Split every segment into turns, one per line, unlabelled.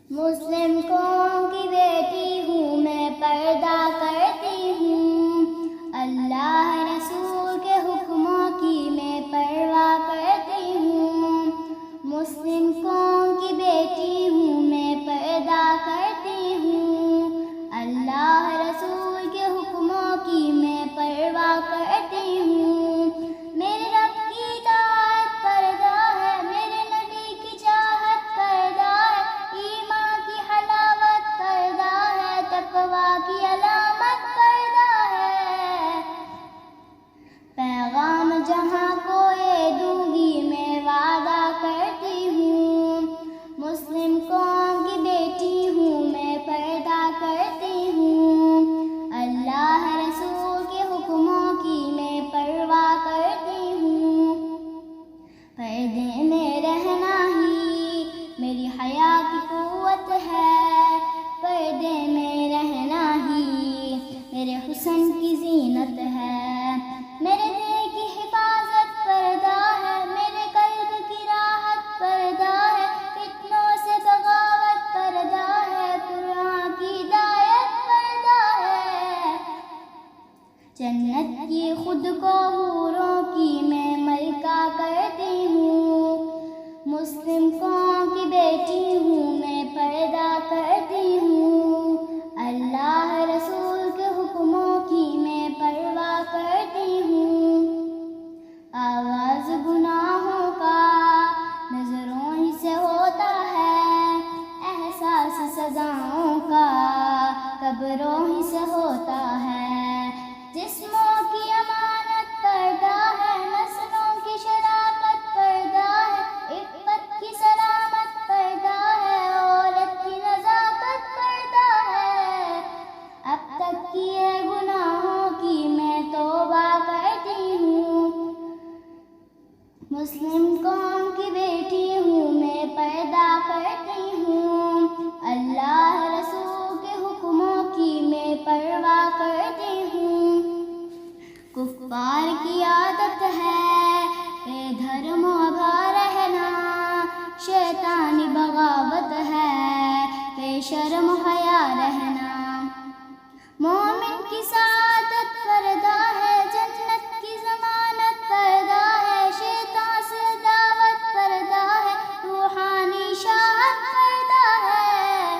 مسلم قوم کی بیٹی ہوں میں، پردہ کرتی ہوں، اللہ رسول کے حکموں کی میں پرواہ کرتی ہوں۔ مسلم قوم کی بیٹی ہوں میں، پردہ کرتی ہوں، اللہ رسول کے حکموں کی میں پرواہ کرتی ہوں۔ میرے رب کی اطاعت پردہ ہے، میرے نبی کی چاہت پردہ ہے، ایمان کی حلاوت پردہ ہے، تقویٰ کی علامت پردہ ہے۔ پیغام جہاں کو یہ دوں گی میں وعدہ کرتی ہوں، مسلم قوم کی بیٹی ہوں میں، پردہ کرتی ہوں، اللہ رسول کے حکموں کی میں پرواہ کرتی ہوں۔ پردے میں رہنا ہی میری حیا کی قوت ہے، پردے میں رہنا ہی میرے حسن کی زینت ہے۔ میرے دل کی حفاظت پردہ ہے، میرے قلب کی راحت پردہ ہے، فتنوں سے بغاوت پردہ ہے، قرآن کی ہدایت پردہ ہے۔ جنت کی خود کو حوروں کی میں ملکہ کرتی ہوں، مسلم قوم کی بیٹی ہوں میں، پردہ کرتی ہوں، اللہ رسول کے حکموں کی میں پرواہ کرتی ہوں۔ آغاز گناہوں کا نظروں ہی سے ہوتا ہے، احساس سزاؤں کا قبروں ہی سے ہوتا ہے۔ جسموں کی امانت پردہ ہے، نسلوں کی شرافت پردہ ہے، عفت کی سلامت پردہ ہے، عورت کی نزاکت پردہ ہے۔ اب تک کیے گناہوں کی میں توبہ کرتی ہوں، مسلم قوم کی بیٹی ہوں میں، پردہ کرتی ہوں، اللہ رسول کے حکموں کی میں پرواہ کرتی ہوں۔ کفار کی عادت ہے بے دھرم و ابا رہنا، شیطانی بغاوت ہے بے شرم و حیا رہنا۔ مومن کی سعادت پردہ ہے، جنت کی ضمانت پردہ ہے، شیطان سے دعوت پردہ ہے، روحانی شاہت پردہ ہے۔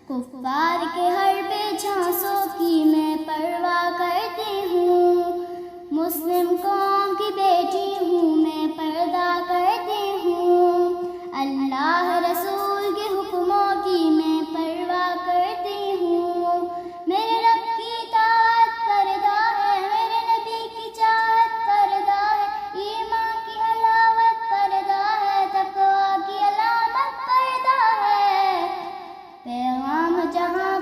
کفار کے ہر بے جھانسوں کی میں پرواہ کرتی ہوں، مسلم قوم کی بیٹی ہوں میں، پردہ کرتی ہوں، اللہ رسول کے حکموں کی میں پرواہ کرتی ہوں۔ میرے رب کی اطاعت پردہ ہے، میرے نبی کی چاہت پردہ ہے، ایمان کی حلاوت پردہ ہے، تقویٰ کی علامت پردہ ہے۔ پیغام جہاں